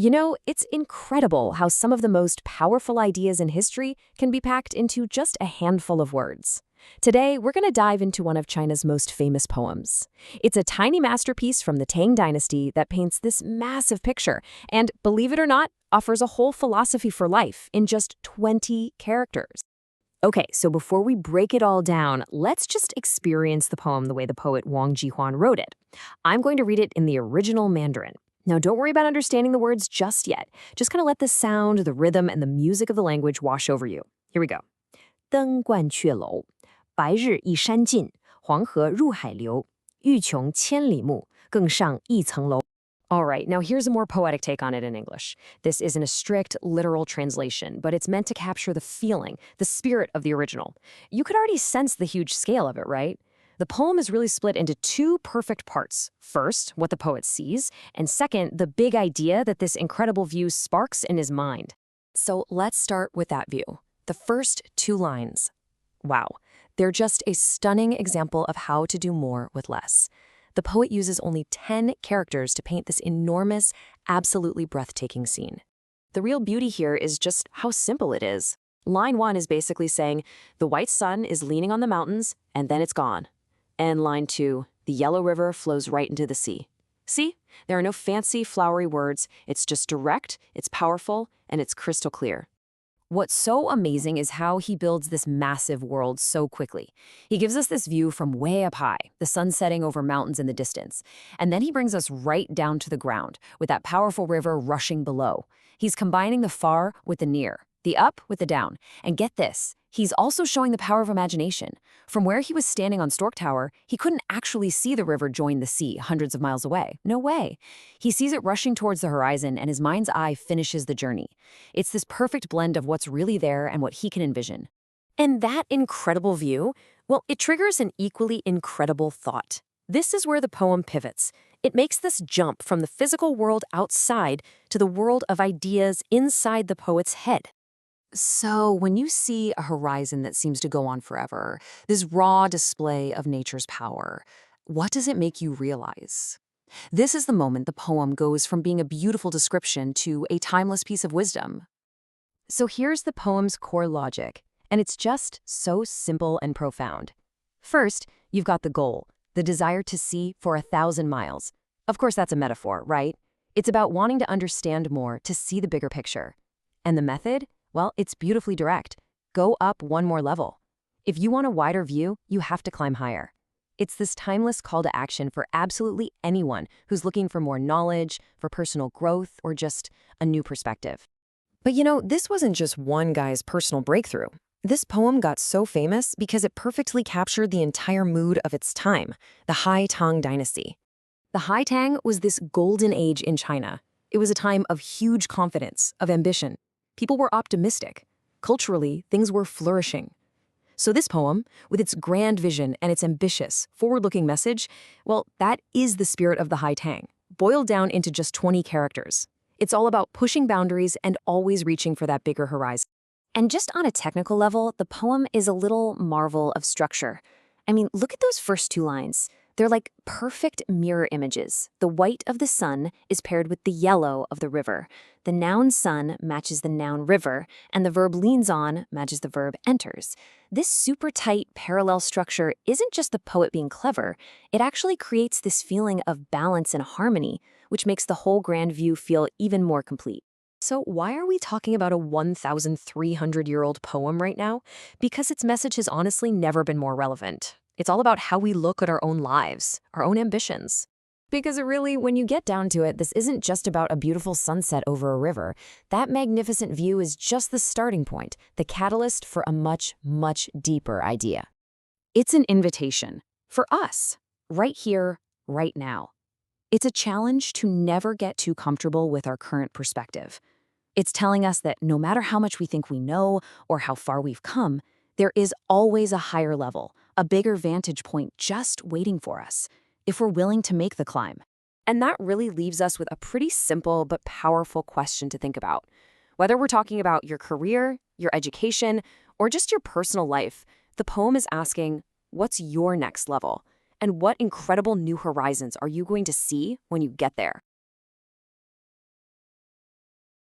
You know, it's incredible how some of the most powerful ideas in history can be packed into just a handful of words. Today, we're going to dive into one of China's most famous poems. It's a tiny masterpiece from the Tang Dynasty that paints this massive picture and, believe it or not, offers a whole philosophy for life in just 20 characters. Okay, so before we break it all down, let's just experience the poem the way the poet Wang Zhihuan wrote it. I'm going to read it in the original Mandarin. Now, don't worry about understanding the words just yet. Just kind of let the sound, the rhythm, and the music of the language wash over you. Here we go. 登鹳雀楼，白日依山尽，黄河入海流，欲穷千里目，更上一层楼. All right, now here's a more poetic take on it in English. This isn't a strict, literal translation, but it's meant to capture the feeling, the spirit of the original. You could already sense the huge scale of it, right? The poem is really split into two perfect parts. First, what the poet sees, and second, the big idea that this incredible view sparks in his mind. So let's start with that view. The first two lines. Wow, they're just a stunning example of how to do more with less. The poet uses only 10 characters to paint this enormous, absolutely breathtaking scene. The real beauty here is just how simple it is. Line 1 is basically saying, the white sun is leaning on the mountains, and then it's gone. And line 2, the yellow river flows right into the sea. See? There are no fancy, flowery words. It's just direct, it's powerful, and it's crystal clear. What's so amazing is how he builds this massive world so quickly. He gives us this view from way up high, the sun setting over mountains in the distance. And then he brings us right down to the ground, with that powerful river rushing below. He's combining the far with the near, the up with the down. And get this, he's also showing the power of imagination. From where he was standing on Stork Tower, he couldn't actually see the river join the sea hundreds of miles away. No way. He sees it rushing towards the horizon, and his mind's eye finishes the journey. It's this perfect blend of what's really there and what he can envision. And that incredible view, well, it triggers an equally incredible thought. This is where the poem pivots. It makes this jump from the physical world outside to the world of ideas inside the poet's head. So when you see a horizon that seems to go on forever, this raw display of nature's power, what does it make you realize? This is the moment the poem goes from being a beautiful description to a timeless piece of wisdom. So here's the poem's core logic, and it's just so simple and profound. First, you've got the goal, the desire to see for 1,000 miles. Of course, that's a metaphor, right? It's about wanting to understand more, to see the bigger picture. And the method? Well, it's beautifully direct. Go up one more level. If you want a wider view, you have to climb higher. It's this timeless call to action for absolutely anyone who's looking for more knowledge, for personal growth, or just a new perspective. But you know, this wasn't just one guy's personal breakthrough. This poem got so famous because it perfectly captured the entire mood of its time, the High Tang Dynasty. The High Tang was this golden age in China. It was a time of huge confidence, of ambition. People were optimistic. Culturally, things were flourishing. So this poem, with its grand vision and its ambitious, forward-looking message, well, that is the spirit of the High Tang, boiled down into just 20 characters. It's all about pushing boundaries and always reaching for that bigger horizon. And just on a technical level, the poem is a little marvel of structure. I mean, look at those first two lines. They're like perfect mirror images. The white of the sun is paired with the yellow of the river. The noun sun matches the noun river, and the verb leans on matches the verb enters. This super tight parallel structure isn't just the poet being clever. It actually creates this feeling of balance and harmony, which makes the whole grand view feel even more complete. So why are we talking about a 1,300-year-old poem right now? Because its message has honestly never been more relevant. It's all about how we look at our own lives, our own ambitions. Because really, when you get down to it, this isn't just about a beautiful sunset over a river. That magnificent view is just the starting point, the catalyst for a much, much deeper idea. It's an invitation for us, right here, right now. It's a challenge to never get too comfortable with our current perspective. It's telling us that no matter how much we think we know or how far we've come, there is always a higher level, a bigger vantage point just waiting for us, if we're willing to make the climb. And that really leaves us with a pretty simple but powerful question to think about. Whether we're talking about your career, your education, or just your personal life, the poem is asking, what's your next level? And what incredible new horizons are you going to see when you get there?